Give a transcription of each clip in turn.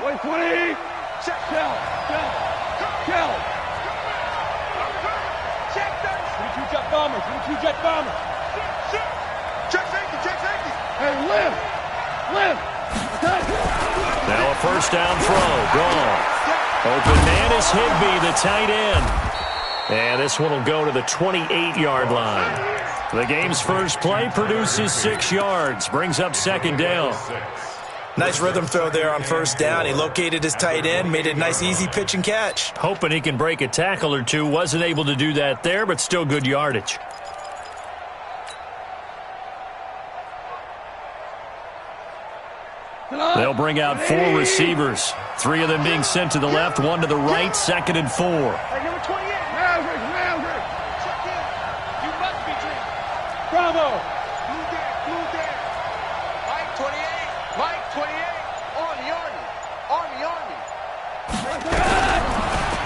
Wait, 20. Check. Kill. Check that. 22 jet bomber. 22 jet bomber. Check safety. Hey, Lim. Now a first down throw. Gone. Open man is Higbee, the tight end. And this one will go to the 28-yard line. The game's first play produces 6 yards. Brings up second down. Nice rhythm throw there on first down. He located his tight end, made it a nice easy pitch and catch. Hoping he can break a tackle or two. Wasn't able to do that there, but still good yardage. They'll bring out 4 receivers. 3 of them being sent to the left, 1 to the right, 2nd and 4. Hey, number 28. Maverick. Check in. You must be drinking. Bravo. Blue there. Mike 28. Army.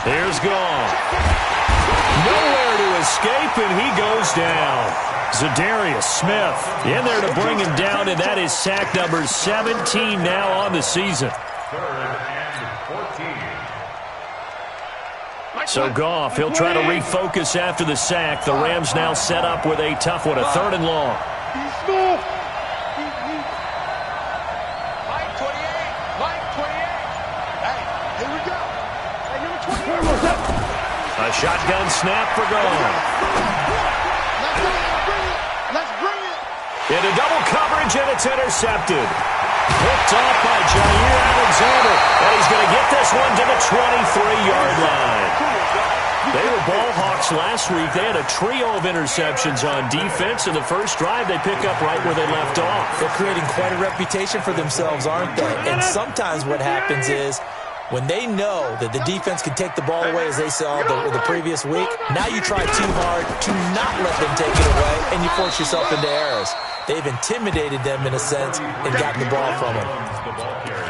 Here's Goff. Nowhere to escape, and he goes down. Zadarius Smith in there to bring him down, and that is sack number 17 now on the season. So Goff, he'll try to refocus after the sack. The Rams now set up with a tough one, a 3rd and long. Mike 28. Hey, here we go. Hey, number 28. A shotgun snap for Goff. Let's bring it. Into double coverage, and it's intercepted. Picked off by Jair Alexander, and he's going to get this one to the 23-yard line. They were ball hawks last week. They had a trio of interceptions on defense. In the first drive, they pick up right where they left off. They're creating quite a reputation for themselves, aren't they? And sometimes what happens is when they know that the defense can take the ball away, as they saw the previous week, now you try too hard to not let them take it away, and you force yourself into errors. They've intimidated them, in a sense, and gotten the ball from them.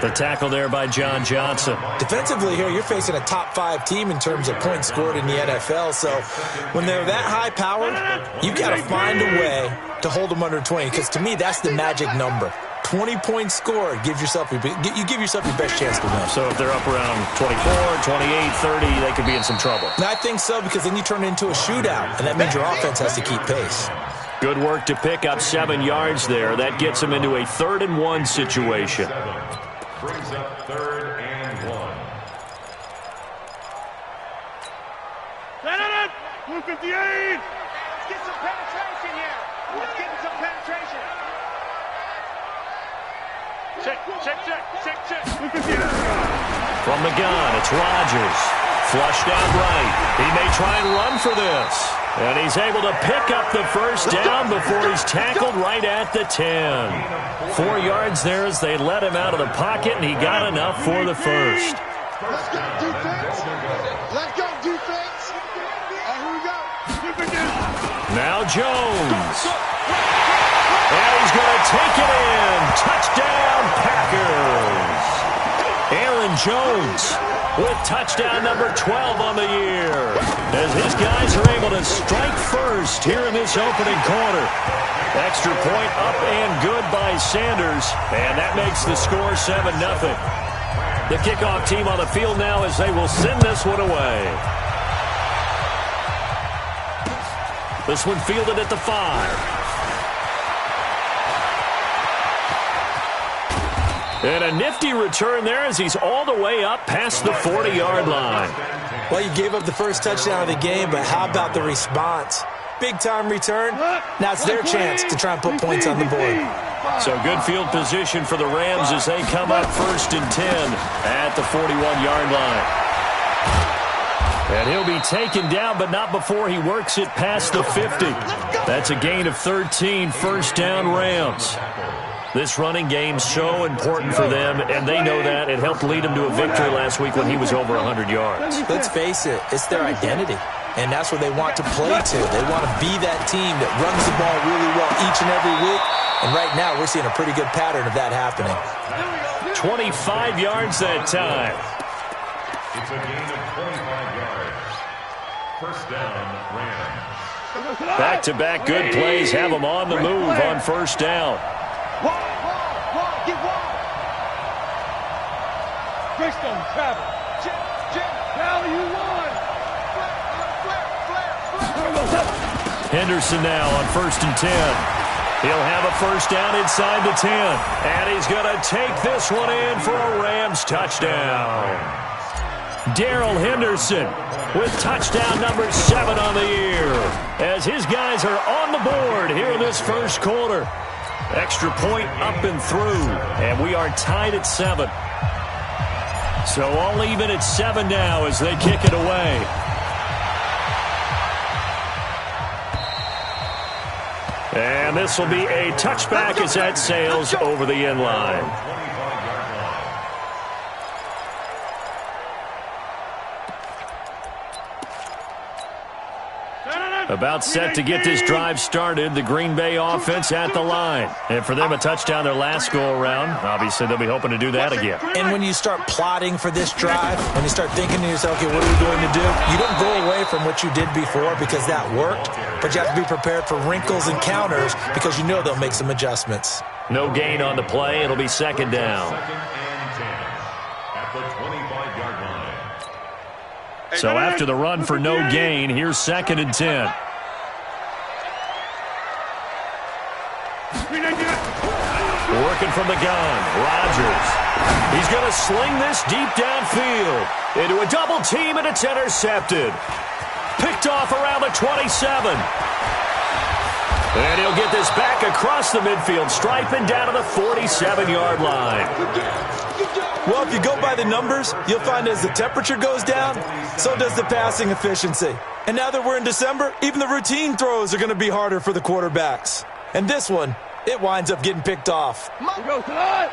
The tackle there by John Johnson. Defensively here, you're facing a top 5 team in terms of points scored in the NFL, so when they're that high-powered, you got to find a way to hold them under 20, because to me, that's the magic number. 20 points scored, you give yourself your best chance to win. So if they're up around 24, 28, 30, they could be in some trouble. And I think so, because then you turn it into a shootout, and that means your offense has to keep pace. Good work to pick up 7 yards there. That gets them into a 3rd and 1 situation. Brings up 3rd and 1. Blue 58. Let's get some penetration here. Let's get some penetration. Check. Blue 58. From the gun, it's Rodgers. Flushed out right. He may try and run for this. And he's able to pick up the first down before he's tackled right at the 10. 4 yards there as they let him out of the pocket, and he got enough for the first. Let's go, defense. And here we go. Now Jones. And he's going to take it in. Touchdown, Packers. Aaron Jones with touchdown number 12 on the year, as his guys are able to strike first here in this opening quarter. Extra point up and good by Sanders, and that makes the score 7-0. The kickoff team on the field now as they will send this one away. This one fielded at the 5. And a nifty return there as he's all the way up past the 40-yard line. Well, you gave up the first touchdown of the game, but how about the response? Big-time return. Now it's their chance to try and put points on the board. So good field position for the Rams as they come up 1st and 10 at the 41-yard line. And he'll be taken down, but not before he works it past the 50. That's a gain of 13, first down Rams. This running game's so important for them, and they know that. It helped lead them to a victory last week when he was over 100 yards. Let's face it, it's their identity, and that's what they want to play to. They want to be that team that runs the ball really well each and every week, and right now we're seeing a pretty good pattern of that happening. 25 yards that time. It's a gain of 25 yards. First down, Rams. Back-to-back good plays have them on the move on first down. Wall, get wall. Freestone, travel. Now you won. Henderson now on 1st and 10. He'll have a first down inside the 10. And he's going to take this one in for a Rams touchdown. Darrell Henderson with touchdown number 7 on the year, as his guys are on the board here in this first quarter. Extra point up and through, and we are tied at 7. So all even at 7 now as they kick it away. And this will be a touchback as that sails over the end line. About set to get this drive started, the Green Bay offense at the line. And for them, a touchdown their last go-around. Obviously, they'll be hoping to do that again. And when you start plotting for this drive, when you start thinking to yourself, okay, what are we going to do? You don't go away from what you did before because that worked, but you have to be prepared for wrinkles and counters because you know they'll make some adjustments. No gain on the play. It'll be 2nd down. 2nd and 10 at the 25-yard line. So after the run for no gain, here's 2nd and 10. Working from the gun, Rodgers. He's going to sling this deep downfield into a double team, and it's intercepted. Picked off around the 27. And he'll get this back across the midfield stripe and down to the 47-yard line. Well, if you go by the numbers, you'll find as the temperature goes down, so does the passing efficiency. And now that we're in December, even the routine throws are going to be harder for the quarterbacks. And this one, it winds up getting picked off. He goes to the line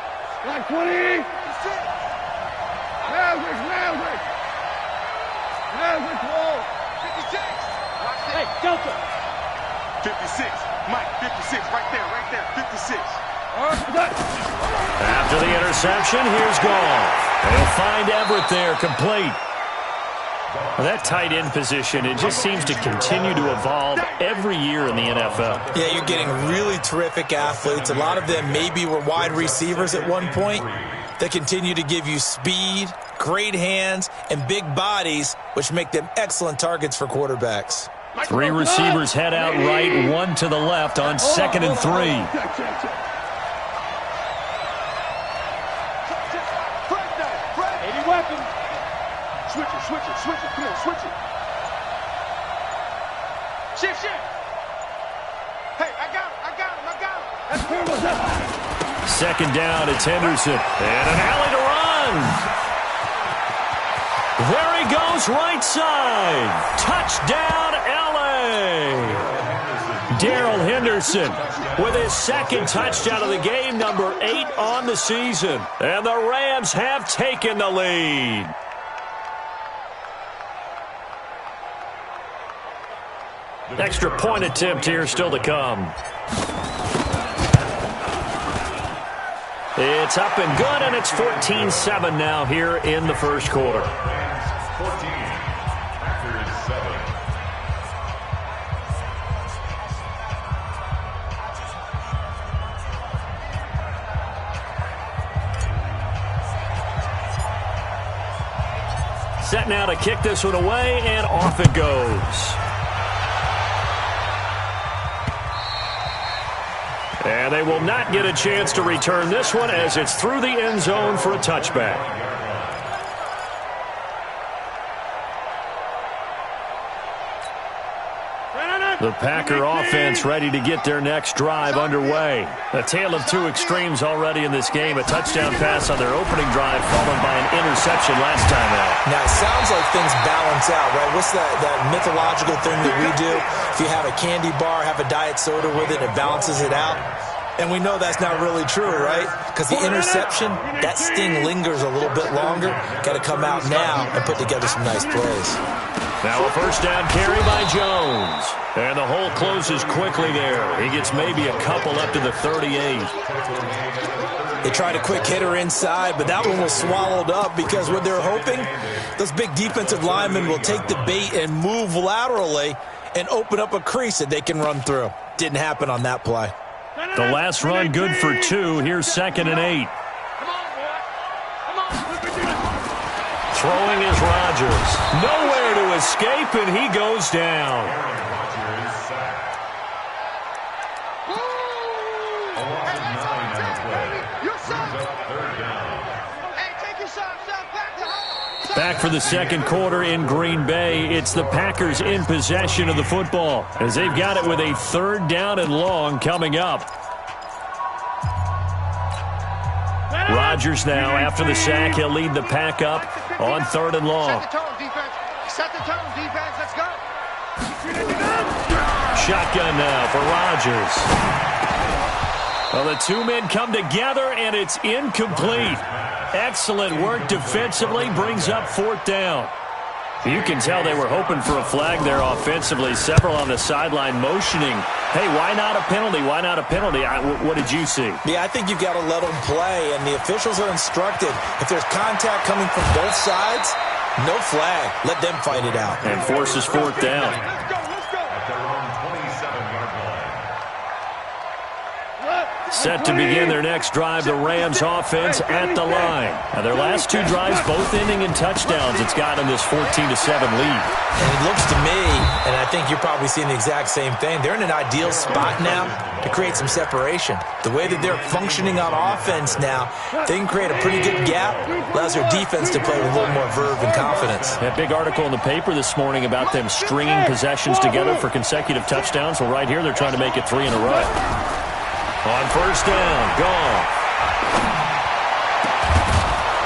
20. Maverick. Maverick wall. 56. Hey, Delta. 56. Mike, 56. Right there. 56. After the interception, here's Goff. They'll find Everett there, complete. Well, that tight end position, it just seems to continue to evolve every year in the NFL. Yeah, you're getting really terrific athletes. A lot of them maybe were wide receivers at one point. They continue to give you speed, great hands, and big bodies, which make them excellent targets for quarterbacks. 3 receivers head out right, 1 to the left on 2nd and 3. 80 weapons. Switch it. Come on, switch it. Shift. Hey, I got him. 2nd down, it's Henderson. And an alley to run. There he goes, right side. Touchdown, LA. Darrell Henderson with his 2nd touchdown of the game, number 8 on the season. And the Rams have taken the lead. Extra point attempt here still to come. It's up and good, and it's 14-7 now here in the first quarter. 14, Packers 7. Set now to kick this one away, and off it goes. And they will not get a chance to return this one as it's through the end zone for a touchback. The Packer offense ready to get their next drive underway. A tale of two extremes already in this game. A touchdown pass on their opening drive followed by an interception last time out. Now, it sounds like things balance out, right? What's that mythological thing that we do? If you have a candy bar, have a diet soda with it, it balances it out. And we know that's not really true, right? Because the interception, that sting lingers a little bit longer. Got to come out now and put together some nice plays. Now a first down carry by Jones. And the hole closes quickly there. He gets maybe a couple up to the 38. They tried a quick hitter inside, but that one was swallowed up because what they're hoping, those big defensive linemen will take the bait and move laterally and open up a crease that they can run through. Didn't happen on that play. The last run good for 2. Here's 2nd and 8. Throwing is Rodgers. Nowhere to escape, and he goes down. Back for the second quarter in Green Bay. It's the Packers in possession of the football as they've got it with a 3rd down and long coming up. Rodgers now, after the sack, he'll lead the pack up on 3rd and long. Set the tone, defense. Set the tone, defense. Let's go. Shotgun now for Rodgers. Well, the two men come together, and it's incomplete. Excellent work defensively, brings up 4th down. You can tell they were hoping for a flag there offensively. Several on the sideline motioning, hey, why not a penalty? Why not a penalty? What did you see? Yeah, I think you've got to let them play, and the officials are instructed. If there's contact coming from both sides, no flag. Let them fight it out. And forces 4th down. Set to begin their next drive, the Rams offense at the line. Now, their last 2 drives, both ending in touchdowns. It's gotten this 14-7 lead. And it looks to me, and I think you're probably seeing the exact same thing, they're in an ideal spot now to create some separation. The way that they're functioning on offense now, they can create a pretty good gap, allows their defense to play with a little more verve and confidence. That big article in the paper this morning about them stringing possessions together for consecutive touchdowns. Well, right here, they're trying to make it 3 in a row. On 1st down, gone.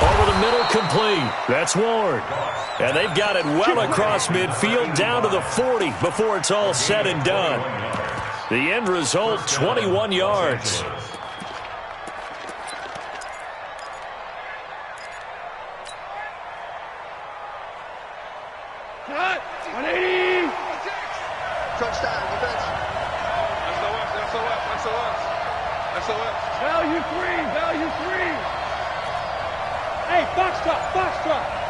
Over the middle, complete. That's Ward. And they've got it well across midfield, down to the 40 before it's all said and done. The end result, 21 yards. Cut. 180. Touchdown, defense. SOS. Value 3. Value 3. Hey, box drop.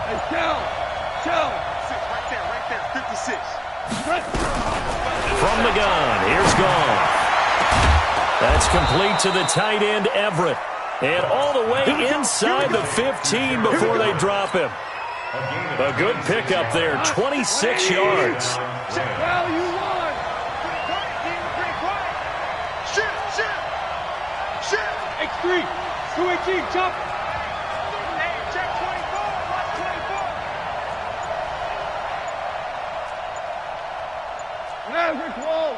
Hey, shell. Right there. 56. From the gun, here's Goff. That's complete to the tight end, Everett. And all the way inside the 15 before they drop him. A good pickup there, 26 yards. Value 1. X3. 218. Jump. Check 24. Watch 24. Maverick wall.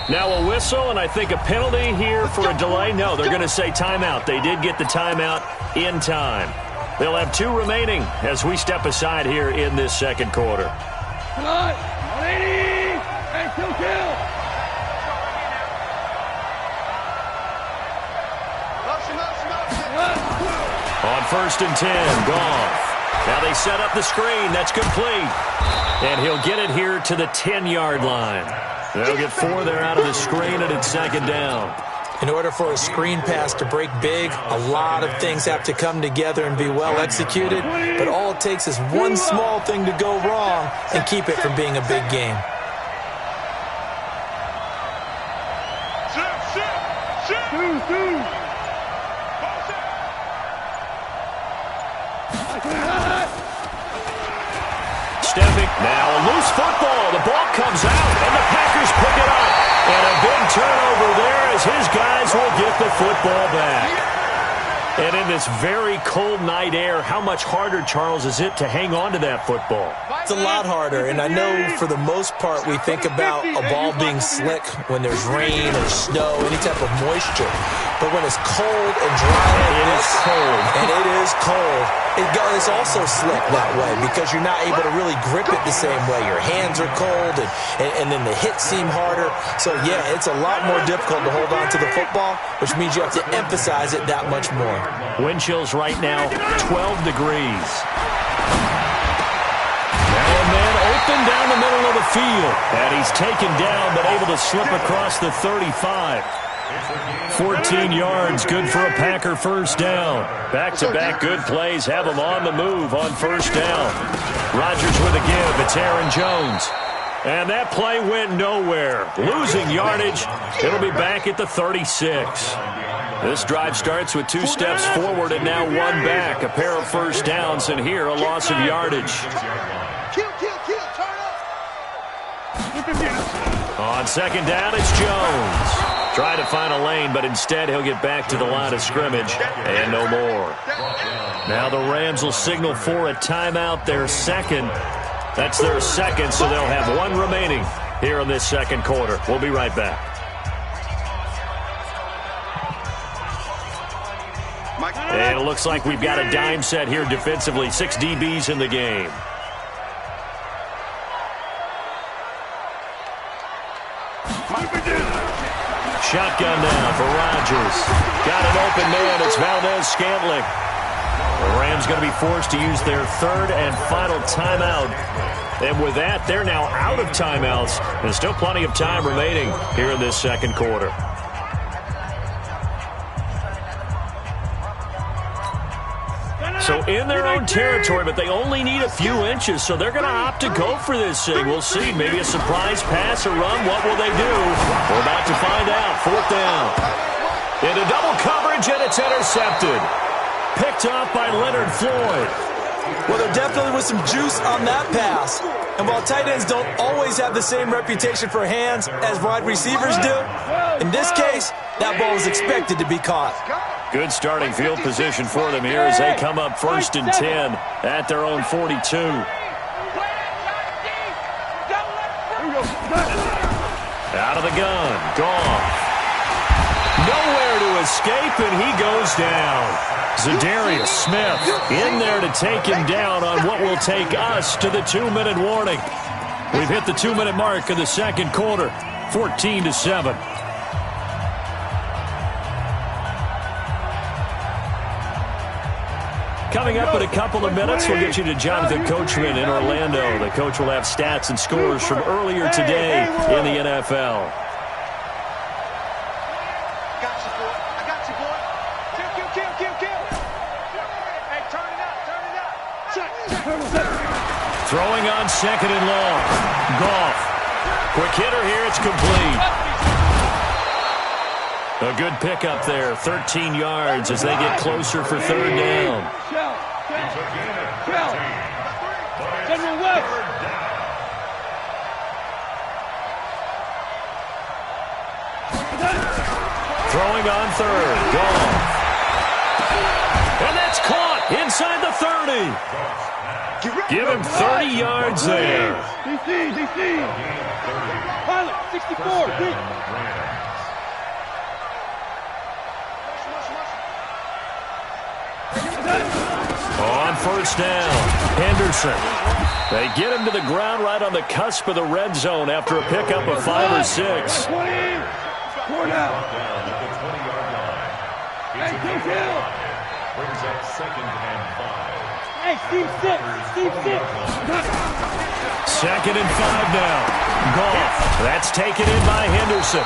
Now a whistle, and I think a penalty here for a delay. No, they're going to say timeout. They did get the timeout in time. They'll have 2 remaining as we step aside here in this second quarter. Cut. 180. And kill. On 1st and 10, Goff. Now they set up the screen. That's complete. And he'll get it here to the 10-yard line. They'll get 4 there out of the screen, and it's 2nd down. In order for a screen pass to break big, a lot of things have to come together and be well executed. But all it takes is one small thing to go wrong and keep it from being a big game. Stepping now, a loose football. The ball comes out, and the Packers pick it up. And a big turnover there as his guys will get the football back. And in this very cold night air, how much harder, Charles, is it to hang on to that football? It's a lot harder, and I know for the most part we think about a ball being slick when there's rain or snow, any type of moisture. But when it's cold and dry like this, and it is cold, it's also slick that way because you're not able to really grip it the same way. Your hands are cold, and then the hits seem harder. So, yeah, it's a lot more difficult to hold on to the football, which means you have to emphasize it that much more. Wind chills right now, 12 degrees. Now a man open down the middle of the field. And he's taken down, but able to slip across the 35. 14 yards, good for a Packer 1st down. Back-to-back good plays have them on the move on 1st down. Rodgers with a give. It's Aaron Jones. And that play went nowhere. Losing yardage. It'll be back at the 36. This drive starts with 2 steps forward and now 1 back. A pair of first downs, and here a loss of yardage. Kill, turn up. On second down, it's Jones. Try to find a lane, but instead he'll get back to the line of scrimmage and no more. Now the Rams will signal for a timeout, their second. That's their second, so they'll have 1 remaining here in this second quarter. We'll be right back. And it looks like we've got a dime set here defensively. 6 DBs in the game. Shotgun now for Rodgers. Got an open man. It's Valdez-Scantling. The Rams going to be forced to use their 3rd and final timeout. And with that, they're now out of timeouts. There's still plenty of time remaining here in this second quarter. So in their own territory, but they only need a few inches, so they're going to opt to go for this thing. We'll see. Maybe a surprise pass or run. What will they do? We're about to find out. 4th down. Into double coverage, and it's intercepted. Picked up by Leonard Floyd. Well, there definitely was some juice on that pass. And while tight ends don't always have the same reputation for hands as wide receivers do, in this case, that ball was expected to be caught. Good starting field position for them here as they come up 1st and 10 at their own 42. Out of the gun. Goff. Nowhere to escape, and he goes down. Za'Darius Smith in there to take him down on what will take us to the 2-minute warning. We've hit the 2-minute mark of the second quarter, 14-7. Coming up in a couple of minutes, we'll get you to Jonathan Coachman in Orlando. The coach will have stats and scores from earlier today in the NFL. Throwing on 2nd and long. Goff. Quick hitter here. It's complete. A good pickup there. 13 yards as they get closer for 3rd down. Throwing on 3rd. Goff. And that's caught inside the 30. Give him 30 yards there. DC. Pilot, 64. On 1st down, Henderson. They get him to the ground right on the cusp of the red zone after a pickup of 5 or 6. 4 down. Hey, kill. Brings up 2nd and 5. Hey, Steve 6. 2nd and 5 now. Goff. That's taken in by Henderson.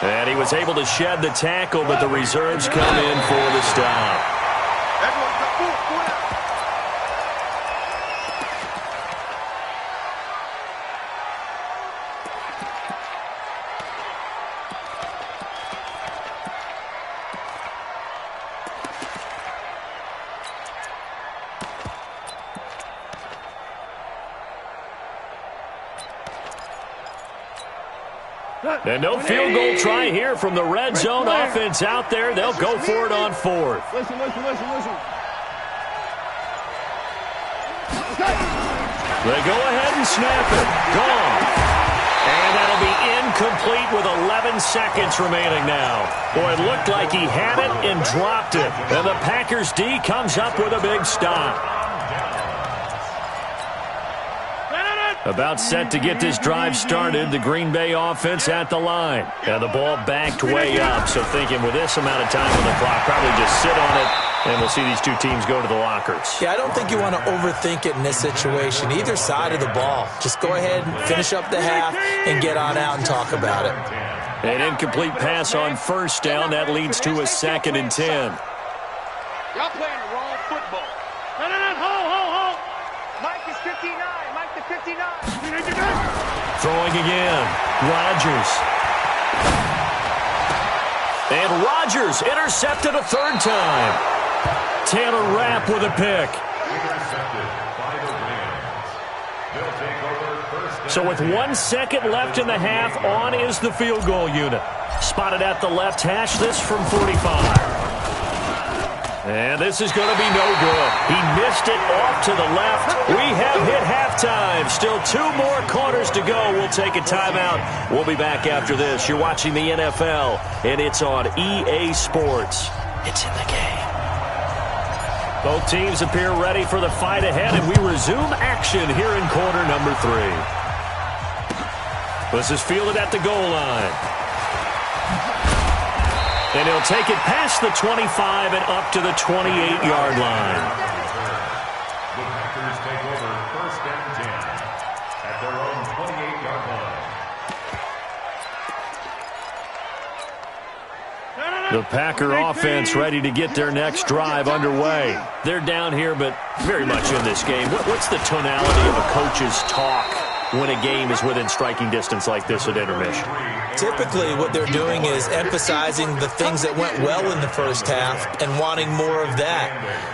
And he was able to shed the tackle, but the reserves come in for the stop. And no field goal try here from the red zone offense out there. They'll go for it on 4th. Listen. They go ahead and snap it. Gone. And that'll be incomplete with 11 seconds remaining now. Boy, it looked like he had it and dropped it. And the Packers D comes up with a big stop. About set to get this drive started, the Green Bay offense at the line. And the ball backed way up, so thinking with this amount of time on the clock, probably just sit on it, and we'll see these two teams go to the lockers. Yeah, I don't think you want to overthink it in this situation, either side of the ball. Just go ahead and finish up the half and get on out and talk about it. An incomplete pass on 1st down. That leads to a 2nd and 10. Y'all playing the wrong football. No, hold. Mike is 59. Mike to 59. Throwing again. Rodgers. And Rodgers intercepted a third time. Taylor Rapp with a pick. Intercepted by the Rams. They'll take over first. So with 1 second left in the half, on is the field goal unit. Spotted at the left hash, this from 45. And this is going to be no good. He missed it off to the left. We have hit halftime. Still 2 more quarters to go. We'll take a timeout. We'll be back after this. You're watching the NFL, and it's on EA Sports. It's in the game. Both teams appear ready for the fight ahead, and we resume action here in quarter number 3. This is fielded at the goal line. And he'll take it past the 25 and up to the 28-yard line. The Packers take over first and 10 at their own 28-yard line. The Packer offense ready to get their next drive underway. They're down here, but very much in this game. What's the tonality of a coach's talk when a game is within striking distance like this at intermission? Typically, what they're doing is emphasizing the things that went well in the first half and wanting more of that.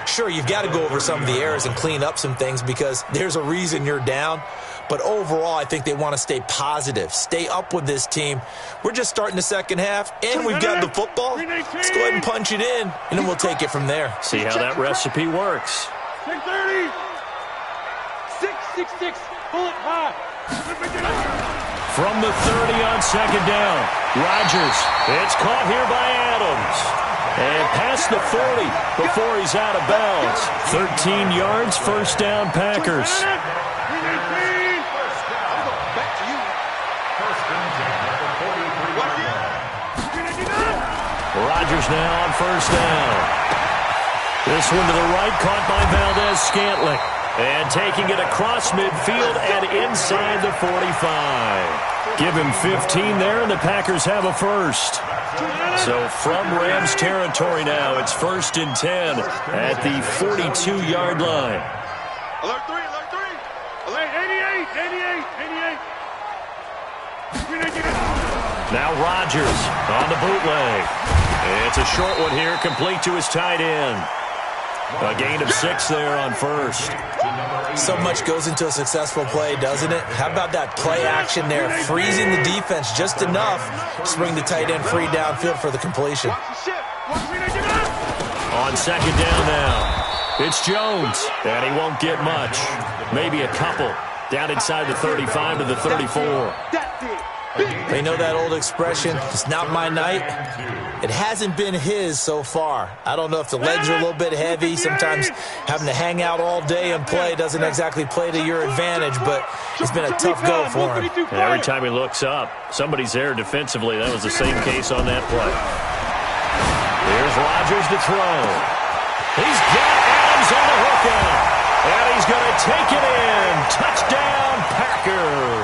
Sure, you've got to go over some of the errors and clean up some things because there's a reason you're down. But overall, I think they want to stay positive, stay up with this team. We're just starting the second half, and we've got the football. Let's go ahead and punch it in, and then we'll take it from there. See how that recipe works. 630. 666. Pull it high. From the 30 on second down, Rodgers. It's caught here by Adams. And past the 40 before he's out of bounds. 13 yards, first down, Packers. Rodgers now on first down. This one to the right, caught by Valdez-Scantling. And taking it across midfield and inside the 45. Give him 15 there, and the Packers have a first. So from Rams territory now, it's first and 10 at the 42-yard line. Alert 3, alert 3. Alert 88, 88, 88. Now Rodgers on the bootleg. It's a short one here, complete to his tight end. A gain of 6 there on first. So much goes into a successful play, doesn't it? How about that play action there, freezing the defense just enough to bring the tight end free downfield for the completion. On second down now, it's Jones, and he won't get much. Maybe a couple. Down inside the 35 to the 34. They know that old expression, it's not my night. It hasn't been his so far. I don't know if the legs are a little bit heavy. Sometimes having to hang out all day and play doesn't exactly play to your advantage, but it's been a tough go for him. And every time he looks up, somebody's there defensively. That was the same case on that play. Here's Rodgers to throw. He's got Adams on the hookup, and he's going to take it in. Touchdown, Packers.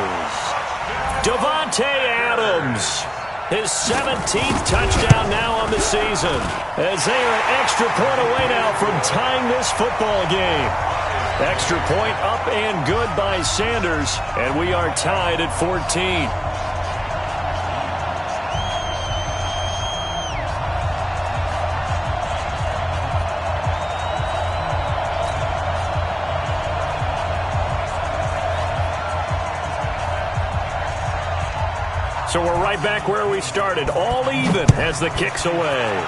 Davante Adams, his 17th touchdown now on the season, as they are an extra point away now from tying this football game. Extra point up and good by Sanders, and we are tied at 14. So we're right back where we started, all even as the kick's away.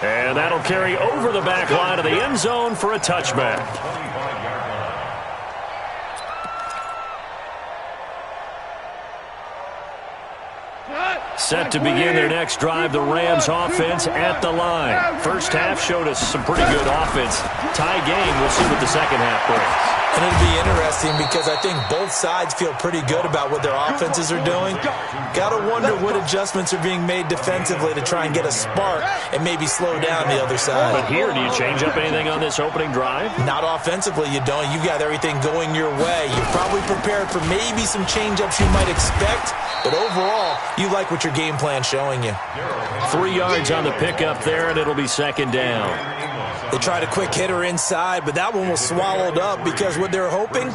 And that'll carry over the back line of the end zone for a touchback. Set to begin their next drive, the Rams offense at the line. First half showed us some pretty good offense. Tie game, we'll see what the second half brings. And it'll be interesting because I think both sides feel pretty good about what their offenses are doing. Got to wonder what adjustments are being made defensively to try and get a spark and maybe slow down the other side. But here, do you change up anything on this opening drive? Not offensively, you don't. You've got everything going your way. You're probably prepared for maybe some change-ups you might expect, but overall, you like what your game plan's showing you. 3 yards on the pickup there, and it'll be second down. They tried a quick hitter inside, but that one was swallowed up because what they're hoping,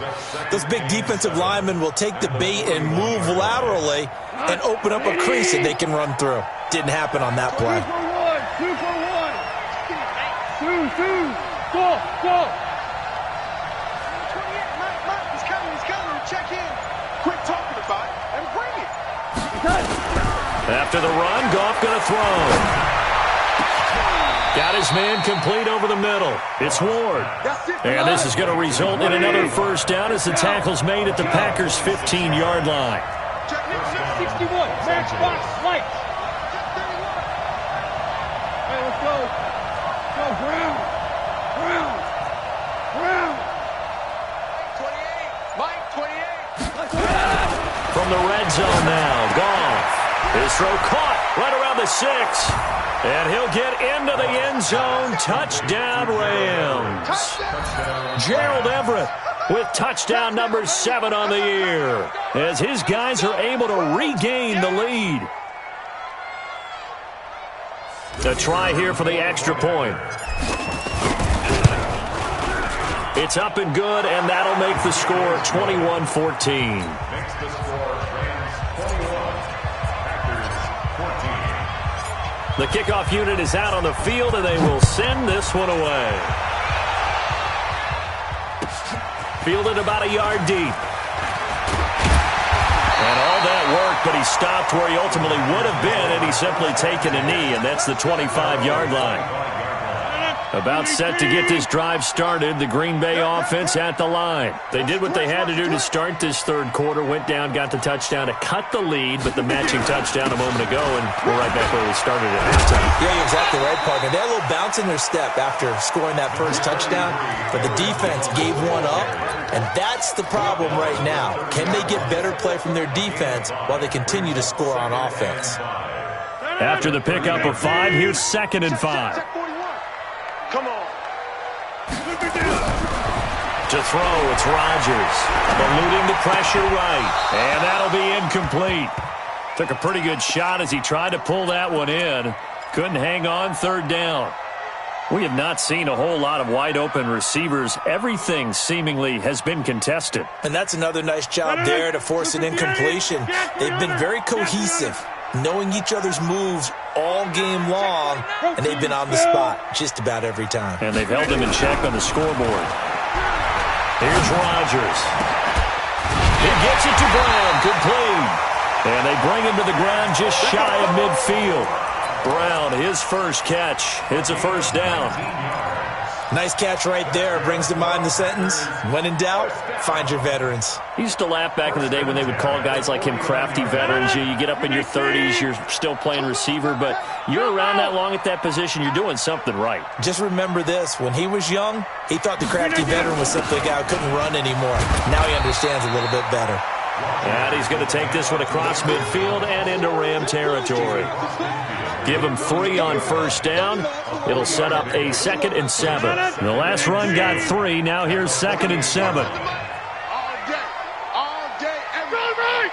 those big defensive linemen will take the bait and move laterally and open up a crease that they can run through. Didn't happen on that play. 2 for 1. 2. Go. 28, Mike, he's coming. Check in. Quit talking about it and bring it. After the run, Goff going to throw. Got his man complete over the middle. It's Ward. And this is going to result in another first down as the tackle's made at the Packers' 15-yard line. 61, matchbox, lights. Hey, let's go. Go, Brown. 28, Mike, 28. From the red zone now, Goff. His throw caught right around the 6. And he'll get into the end zone. Touchdown, Rams. Gerald Everett with touchdown number 7 on the year, as his guys are able to regain the lead. A try here for the extra point. It's up and good, and that'll make the score 21-14. Makes the score Rams 21, Packers 14. The kickoff unit is out on the field, and they will send this one away. Fielded about a yard deep. And all that work, but he stopped where he ultimately would have been, and he's simply taken a knee, and that's the 25-yard line. About set to get this drive started, the Green Bay offense at the line. They did what they had to do to start this third quarter, went down, got the touchdown to cut the lead, but the matching touchdown a moment ago, and we're right back where we started at halftime. Yeah, you're exactly right, partner. They had a little bounce in their step after scoring that first touchdown, but the defense gave one up, and that's the problem right now. Can they get better play from their defense while they continue to score on offense? After the pickup of 5, here's 2nd and 5. Come on. To throw, it's Rodgers. Eluding the pressure right. And that'll be incomplete. Took a pretty good shot as he tried to pull that one in. Couldn't hang on, 3rd down. We have not seen a whole lot of wide open receivers. Everything seemingly has been contested. And that's another nice job there to force an incompletion. They've been very cohesive, knowing each other's moves all game long, and they've been on the spot just about every time. And they've held him in check on the scoreboard. Here's Rodgers. He gets it to Brown, complete. And they bring him to the ground just shy of midfield. Brown, his first catch. It's a first down. Nice catch right there. Brings to mind the sentence, when in doubt, find your veterans. He used to laugh back in the day when they would call guys like him crafty veterans. You get up in your 30s, you're still playing receiver, but you're around that long at that position, you're doing something right. Just remember this. When he was young, he thought the crafty veteran was simply a guy who couldn't run anymore. Now he understands a little bit better. And he's going to take this one across midfield and into Ram territory. Give him 3 on first down. It'll set up a 2nd and 7. The last run got 3. Now here's 2nd and 7. All day, every day.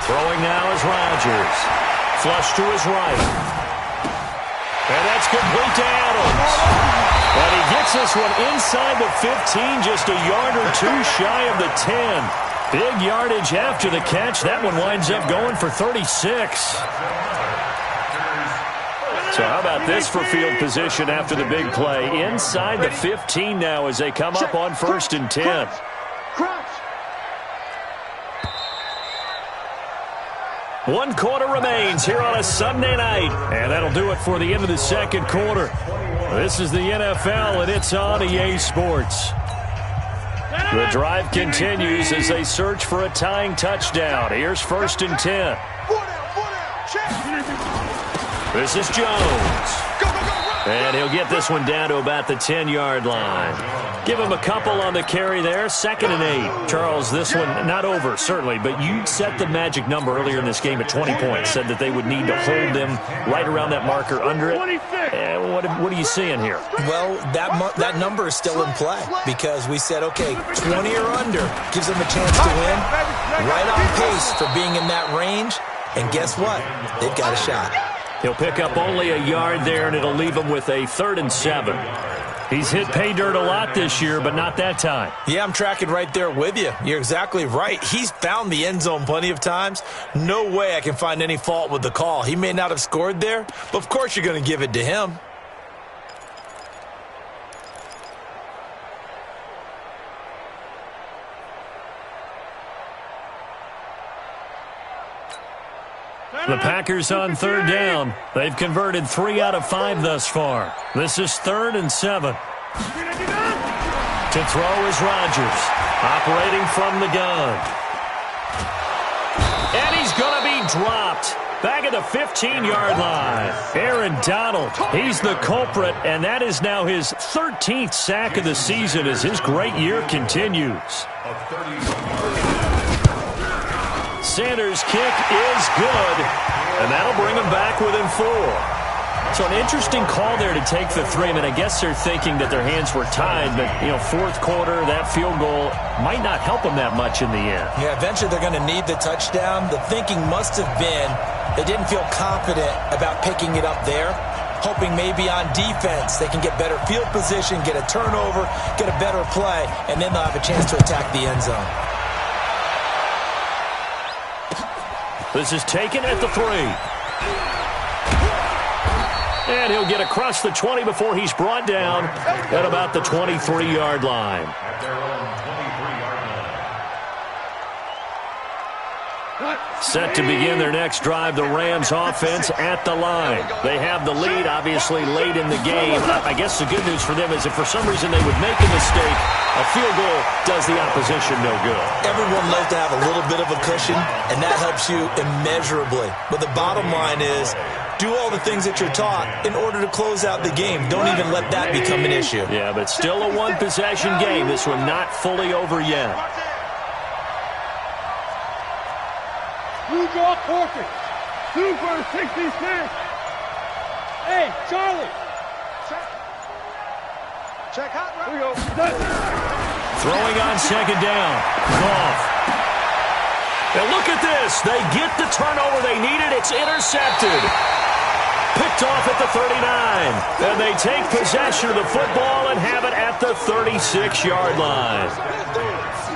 Throwing now is Rodgers. Flush to his right. And that's complete to Adams. And he gets this one inside the 15, just a yard or 2 shy of the 10. Big yardage after the catch. That one winds up going for 36. So how about this for field position after the big play? Inside the 15 now as they come up on 1st and 10. One quarter remains here on a Sunday night. And that'll do it for the end of the second quarter. This is the NFL, and it's on EA Sports. The drive continues as they search for a tying touchdown. Here's 1st and 10. This is Jones. And he'll get this one down to about the 10-yard line. Give him a couple on the carry there. 2nd and 8. Charles, this one not over, certainly, but you set the magic number earlier in this game at 20 points. Said that they would need to hold them right around that marker under it. What are you seeing here? Well, that number is still in play because we said, okay, 20 or under gives them a chance to win. Right on pace for being in that range. And guess what? They've got a shot. He'll pick up only a yard there, and it'll leave him with a 3rd and 7. He's hit pay dirt a lot this year, but not that time. Yeah, I'm tracking right there with you. You're exactly right. He's found the end zone plenty of times. No way I can find any fault with the call. He may not have scored there, but of course you're going to give it to him. The Packers on 3rd down. They've converted 3 out of 5 thus far. This is 3rd and 7. To throw is Rodgers, operating from the gun. And he's going to be dropped. Back at the 15-yard line. Aaron Donald, he's the culprit, and that is now his 13th sack of the season as his great year continues. Sanders' kick is good, and that'll bring him back within 4. So an interesting call there to take the 3. I mean, I guess they're thinking that their hands were tied, but, you know, 4th quarter, that field goal might not help them that much in the end. Yeah, eventually they're going to need the touchdown. The thinking must have been they didn't feel confident about picking it up there, hoping maybe on defense they can get better field position, get a turnover, get a better play, and then they'll have a chance to attack the end zone. This is taken at the 3. And he'll get across the 20 before he's brought down at about the 23-yard line. At their own 23-yard line. Set to begin their next drive, the Rams offense at the line. They have the lead, obviously, late in the game. I guess the good news for them is if for some reason they would make a mistake, a field goal does the opposition no good. Everyone loves to have a little bit of a cushion, and that helps you immeasurably. But the bottom line is, do all the things that you're taught in order to close out the game. Don't even let that become an issue. Yeah, but still a one-possession game. This one not fully over yet. Blue draw forfeit. 2 for 66. Hey, Charlie. Check hot. Here we go. Throwing on 2nd down. Goff. And look at this. They get the turnover they needed. It's intercepted. Picked off at the 39. And they take possession of the football and have it at the 36-yard line.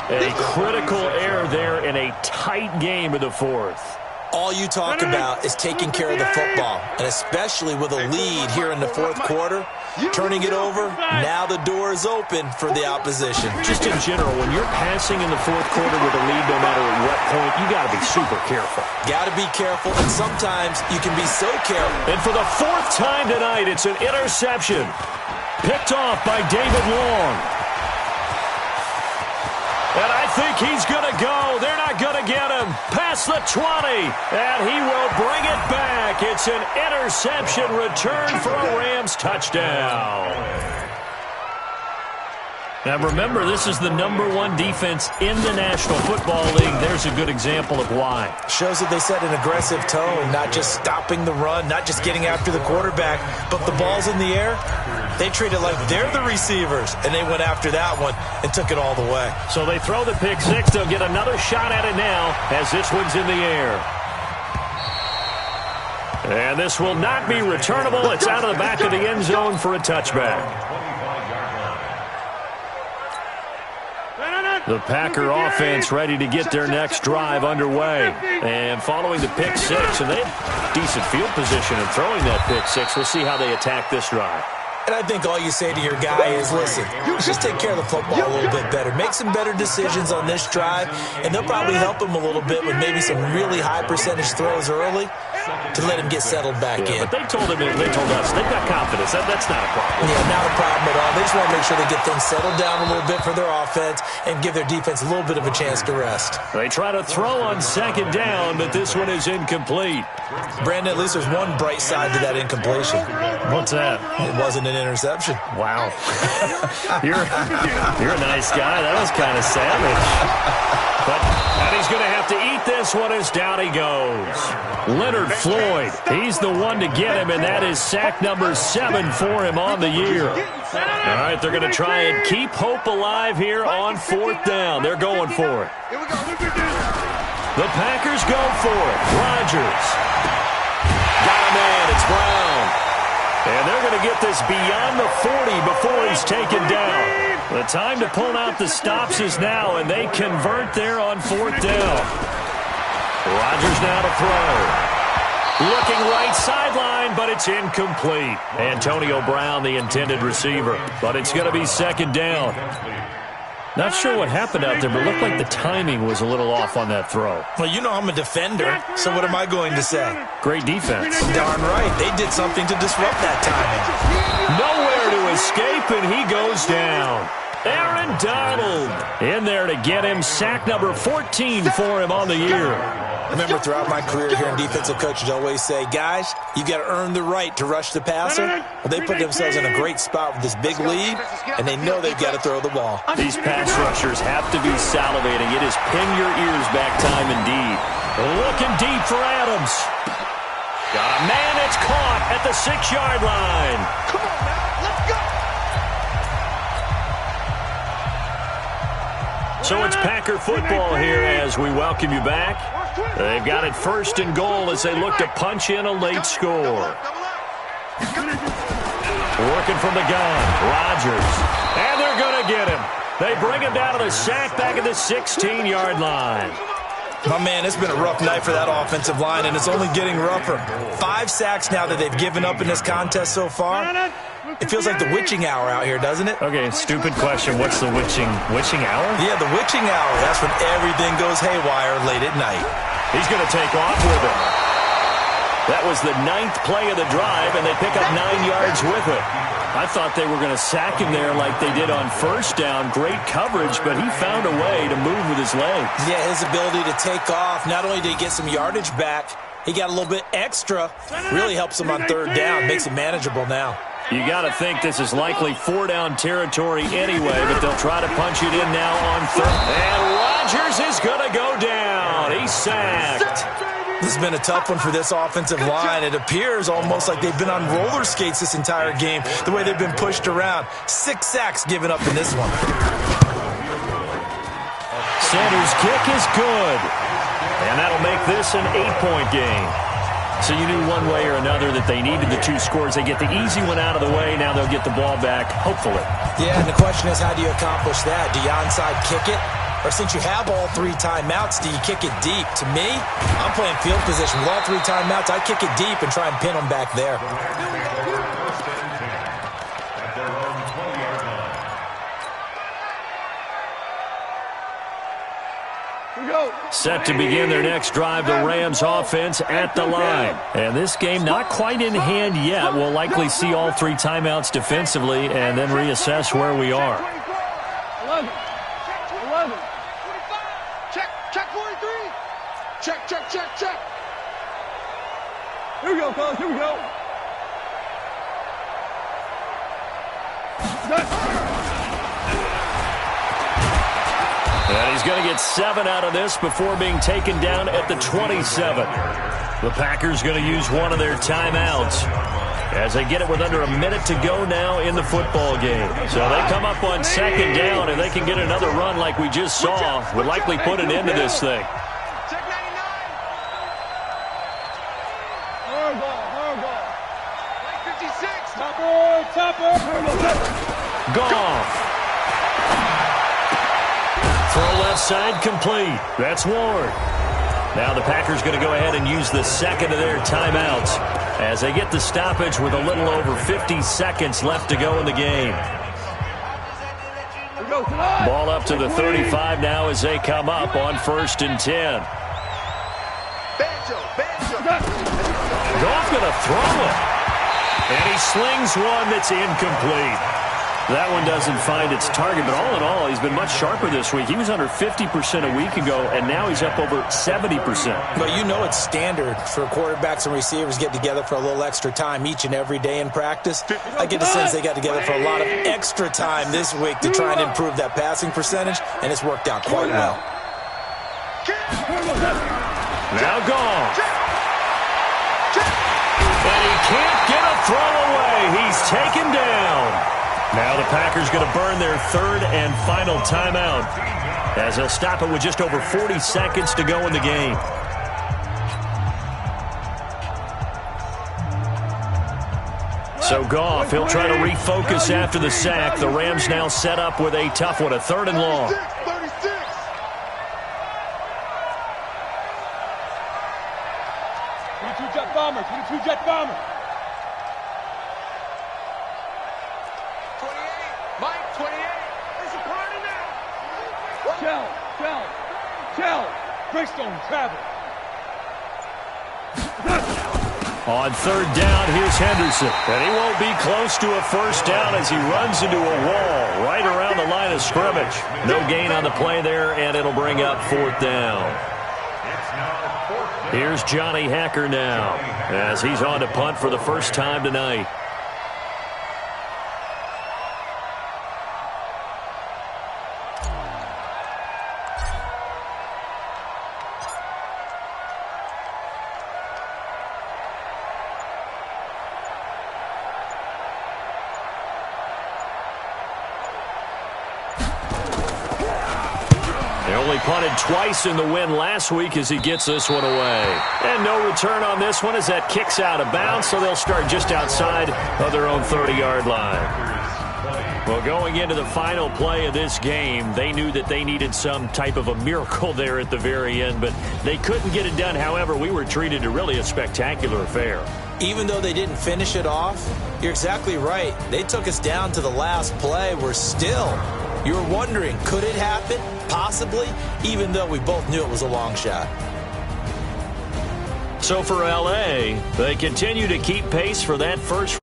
A critical error there in a tight game of the 4th. All you talk about is taking care of the football, and especially with a lead here in the 4th quarter, turning it over, now the door is open for the opposition. Just in general, when you're passing in the 4th quarter with a lead, no matter at what point, you got to be super careful. Got to be careful, and sometimes you can be so careful. And for the 4th time tonight, it's an interception. Picked off by David Long. And I think he's going to go. They're not going to get him. Past the 20. And he will bring it back. It's an interception return for a Rams touchdown. Now remember, this is the #1 defense in the National Football League. There's a good example of why. Shows that they set an aggressive tone, not just stopping the run, not just getting after the quarterback, but the ball's in the air. They treat it like they're the receivers, and they went after that one and took it all the way. So they throw the pick 6. They'll get another shot at it now as this one's in the air. And this will not be returnable. It's out of the back of the end zone for a touchback. The Packer offense ready to get their next drive underway. And following the pick 6, and they have decent field position in throwing that pick 6. We'll see how they attack this drive. And I think all you say to your guy is, listen, just take care of the football a little bit better. Make some better decisions on this drive, and they'll probably help him a little bit with maybe some really high percentage throws early to let him get settled back in. But they told us, they've got confidence. That's not a problem. Yeah, not a problem at all. They just want to make sure they get things settled down a little bit for their offense and give their defense a little bit of a chance to rest. They try to throw on 2nd down, but this one is incomplete. Brandon, at least there's one bright side to that incompletion. What's that? It wasn't an interception. Wow. You're a nice guy. That was kind of savage. And he's going to have to eat this one as down he goes. Leonard Floyd, he's the one to get him, and that is sack number 7 for him on the year. All right, they're going to try and keep hope alive here on 4th down. They're going for it. The Packers go for it. Rodgers. Got him in. It's Brown. And they're going to get this beyond the 40 before he's taken down. The time to pull out the stops is now, and they convert there on 4th down. Rodgers now to throw. Looking right sideline, but it's incomplete. Antonio Brown, the intended receiver. But it's going to be 2nd down. Not sure what happened out there, but it looked like the timing was a little off on that throw. Well, you know I'm a defender, so what am I going to say? Great defense. Darn right. They did something to disrupt that timing. Nowhere to escape, and he goes down. Aaron Donald in there to get him. Sack number 14 for him on the year. Remember, throughout my career here in defensive coaches always say, guys, you got to earn the right to rush the passer. Well, they put themselves in a great spot with this big lead, and they know they've got to throw the ball. These pass rushers have to be salivating. It is pin your ears back time indeed. Looking deep for Adams. Got a man that's caught at the 6-yard line. Come on now, let's go. So it's Packer football here as we welcome you back. They've got it 1st and goal as they look to punch in a late score. Working from the gun, Rodgers. And they're going to get him. They bring him down to the sack back at the 16-yard line. My man, it's been a rough night for that offensive line, and it's only getting rougher. 5 sacks now that they've given up in this contest so far. It feels like the witching hour out here, doesn't it? Okay, stupid question. What's the witching hour? Yeah, the witching hour. That's when everything goes haywire late at night. He's going to take off with it. That was the 9th play of the drive, and they pick up 9 yards with it. I thought they were going to sack him there like they did on 1st down. Great coverage, but he found a way to move with his legs. Yeah, his ability to take off. Not only did he get some yardage back, he got a little bit extra. Really helps him on 3rd down. Makes it manageable now. You got to think this is likely 4-down territory anyway, but they'll try to punch it in now on 3rd. And Rodgers is going to go down. He's sacked. This has been a tough one for this offensive line. It appears almost like they've been on roller skates this entire game, the way they've been pushed around. 6 sacks given up in this one. Sanders' kick is good. And that'll make this an 8-point game. So you knew one way or another that they needed the 2 scores. They get the easy one out of the way. Now they'll get the ball back, hopefully. Yeah, and the question is, how do you accomplish that? Do you onside kick it? Or since you have all 3 timeouts, do you kick it deep? To me, I'm playing field position. With all 3 timeouts, I kick it deep and try and pin them back there. Set to begin their next drive, the Rams offense at the line. And this game not quite in hand yet. We'll likely see all 3 timeouts defensively and then reassess where we are. 11. Check 43. Check. Here we go, fellas. Here we go. And he's going to get 7 out of this before being taken down at the 27. The Packers going to use one of their timeouts as they get it with under a minute to go now in the football game. So they come up on 2nd down, and they can get another run like we just saw. Would likely put an end to this thing. Check 99. Hard ball. Like 56. Topper. Goff. Throw left side complete. That's Ward. Now the Packers going to go ahead and use the 2nd of their timeouts as they get the stoppage with a little over 50 seconds left to go in the game. Ball up to the 35 now as they come up on 1st and 10. Banjo. Goff going to throw it. And he slings one that's incomplete. That one doesn't find its target, but all in all, he's been much sharper this week. He was under 50% a week ago, and now he's up over 70%. But you know it's standard for quarterbacks and receivers get together for a little extra time each and every day in practice. I get the sense they got together for a lot of extra time this week to try and improve that passing percentage, and it's worked out quite well. Now Goff. And he can't get a throw away. He's taken down. Now the Packers going to burn their 3rd and final timeout as they'll stop it with just over 40 seconds to go in the game. So Goff, he'll try to refocus after the sack. The Rams now set up with a tough one, a 3rd and long. 36. 22 Jet Bomber, 22 Jet Bomber. 28. Mike, 28. There's a party now. Shell. Greystone, travel. On 3rd down, here's Henderson. And he won't be close to a 1st down as he runs into a wall right around the line of scrimmage. No gain on the play there, and it'll bring up 4th down. Here's Johnny Hacker now as he's on to punt for the first time tonight. They only punted twice in the win last week as he gets this one away. And no return on this one as that kicks out of bounds, so they'll start just outside of their own 30-yard line. Well, going into the final play of this game, they knew that they needed some type of a miracle there at the very end, but they couldn't get it done. However, we were treated to really a spectacular affair. Even though they didn't finish it off, you're exactly right. They took us down to the last play. You were wondering, could it happen? Possibly, even though we both knew it was a long shot. So for L.A., they continue to keep pace for that first